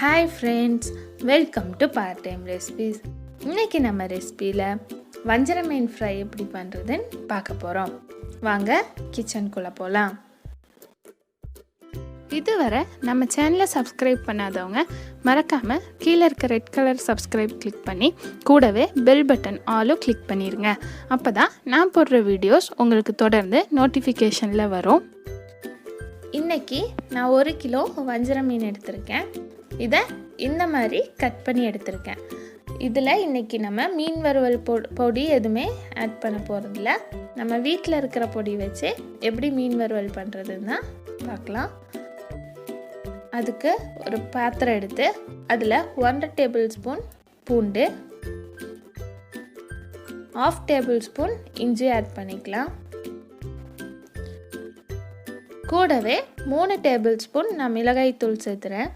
Hi friends, welcome to part time recipes. இன்னைக்கு நம்ம ரெசிபியில் வஞ்சர மீன் ஃப்ரை எப்படி பண்ணுறதுன்னு பார்க்க போகிறோம். வாங்க கிச்சனுக்குள்ளே போகலாம். இதுவரை நம்ம சேனலை சப்ஸ்கிரைப் பண்ணாதவங்க மறக்காமல் கீழே இருக்க ரெட் கலர் சப்ஸ்கிரைப் கிளிக் பண்ணி கூடவே பெல் பட்டன் ஆலும் கிளிக் பண்ணிடுங்க. அப்போ தான் நான் போடுற வீடியோஸ் உங்களுக்கு தொடர்ந்து நோட்டிஃபிகேஷனில் வரும். இன்றைக்கி நான் 1 கிலோ வஞ்சர மீன் எடுத்திருக்கேன். இதை இந்த மாதிரி கட் பண்ணி எடுத்திருக்கேன். இதில் இன்றைக்கி நம்ம மீன் வறுவல் பொடி எதுவுமே ஆட் பண்ண போகிறதில்ல. நம்ம வீட்டில் இருக்கிற பொடி வச்சு எப்படி மீன் வறுவல் பண்ணுறதுன்னு தான் பார்க்கலாம். அதுக்கு ஒரு பாத்திரம் எடுத்து அதில் 1 டேபிள் ஸ்பூன் பூண்டு, 1/2 டேபிள் ஸ்பூன் இஞ்சி ஆட் பண்ணிக்கலாம். கூடவே 3 டேபிள் ஸ்பூன் நான் மிளகாய் தூள் சேர்த்துறேன்.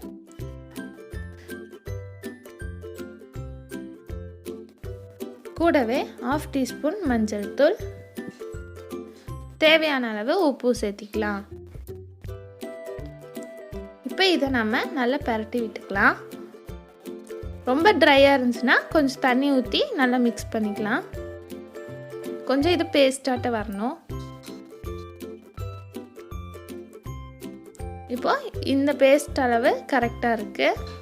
கூடவே 1/2 டீஸ்பூன் மஞ்சள் தூள், தேவையான அளவு உப்பு சேர்த்திக்கலாம். இப்போ இதை நம்ம நல்லா பரட்டி விட்டுக்கலாம். ரொம்ப ட்ரையாக இருந்துச்சுன்னா கொஞ்சம் தண்ணி ஊற்றி நல்லா மிக்ஸ் பண்ணிக்கலாம். கொஞ்சம் இது பேஸ்டாட்ட வரணும். இப்போ இந்த பேஸ்ட் அளவு கரெக்டாக இருக்குது.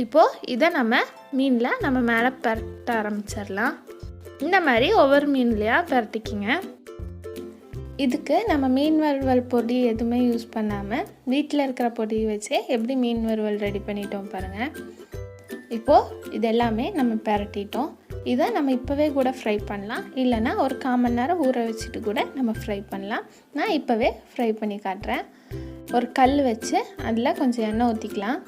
இப்போது இதை நம்ம மீனில் நம்ம மேலே பரட்ட ஆரம்பிச்சிடலாம். இந்த மாதிரி ஒவ்வொரு மீன்லையாக பரட்டிக்கிங்க. இதுக்கு நம்ம மீன் வறுவல் பொடி எதுவுமே யூஸ் பண்ணாமல் வீட்டில் இருக்கிற பொடியை வச்சு எப்படி மீன் வறுவல் ரெடி பண்ணிட்டோம் பாருங்கள். இப்போது இது எல்லாமே நம்ம பரட்டிட்டோம். இதை நம்ம இப்போவே கூட ஃப்ரை பண்ணலாம், இல்லைன்னா ஒரு 1/4 மணி நேரம் ஊற வச்சுட்டு கூட நம்ம ஃப்ரை பண்ணலாம். நான் இப்போவே ஃப்ரை பண்ணி காட்டுறேன். ஒரு கல் வச்சு அதில் கொஞ்சம் எண்ணெய் ஊற்றிக்கலாம்.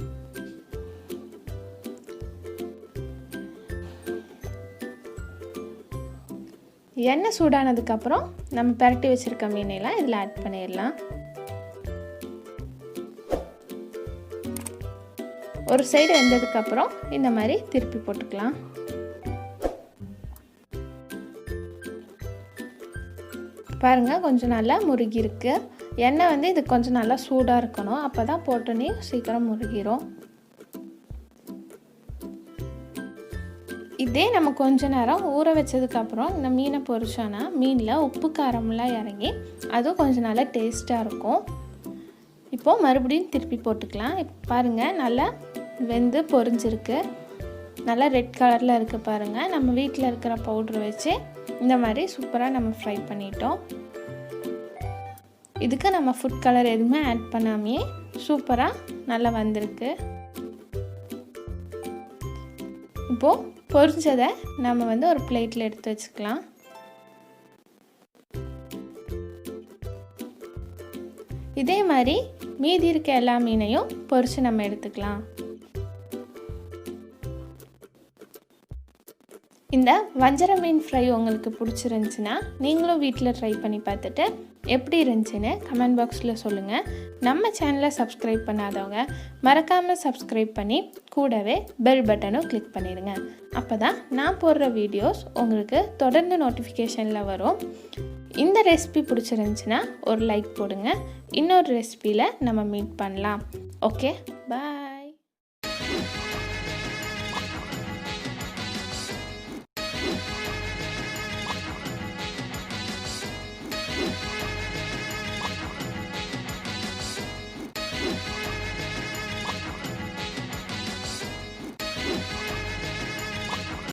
எண்ணெய் சூடானதுக்கப்புறம் நம்ம பரட்டி வச்சுருக்க மீனெல்லாம் இதில் ஆட் பண்ணிடலாம். ஒரு சைடு வெந்ததுக்கப்புறம் இந்த மாதிரி திருப்பி போட்டுக்கலாம். பாருங்கள், கொஞ்சம் நல்லா முருகி இருக்கு. எண்ணெய் இது கொஞ்சம் நல்லா சூடாக இருக்கணும், அப்போ தான் போட்டோன்னே சீக்கிரம் முருகிரும். இதே நம்ம கொஞ்ச நேரம் ஊற வச்சதுக்கப்புறம் இந்த மீனை பொரிச்சோன்னா மீனில் உப்பு காரம்லாம் இறங்கி அதுவும் கொஞ்சம் நல்லா டேஸ்ட்டாக இருக்கும். இப்போது மறுபடியும் திருப்பி போட்டுக்கலாம். இப்போ பாருங்கள், நல்லா வெந்து பொரிஞ்சிருக்கு. நல்லா ரெட் கலரில் இருக்குது பாருங்கள். நம்ம வீட்டில் இருக்கிற பவுட்ரு வச்சு இந்த மாதிரி சூப்பராக நம்ம ஃப்ரை பண்ணிட்டோம். இதுக்கு நம்ம ஃபுட் கலர் எதுவுமே ஆட் பண்ணாமையே சூப்பராக நல்லா வந்திருக்கு. இப்போது பொரிஞ்சதை நம்ம ஒரு பிளேட்டில் எடுத்து வச்சுக்கலாம். இதே மாதிரி மீதி இருக்க எல்லா மீனையும் பொரிச்சு நம்ம எடுத்துக்கலாம். இந்த வஞ்சர மீன் ஃப்ரை உங்களுக்கு பிடிச்சிருந்துச்சின்னா நீங்களும் வீட்டில் ட்ரை பண்ணி பார்த்துட்டு எப்படி இருந்துச்சுன்னு கமெண்ட் பாக்ஸில் சொல்லுங்கள். நம்ம சேனலை சப்ஸ்கிரைப் பண்ணாதவங்க மறக்காமல் சப்ஸ்கிரைப் பண்ணி கூடவே பெல் பட்டனும் கிளிக் பண்ணிடுங்க. அப்போ தான் நான் போடுற வீடியோஸ் உங்களுக்கு தொடர்ந்து நோட்டிஃபிகேஷனில் வரும். இந்த ரெசிபி பிடிச்சிருந்துச்சின்னா ஒரு லைக் போடுங்க. இன்னொரு ரெசிபியில் நம்ம மீட் பண்ணலாம். ஓகே, பாய்.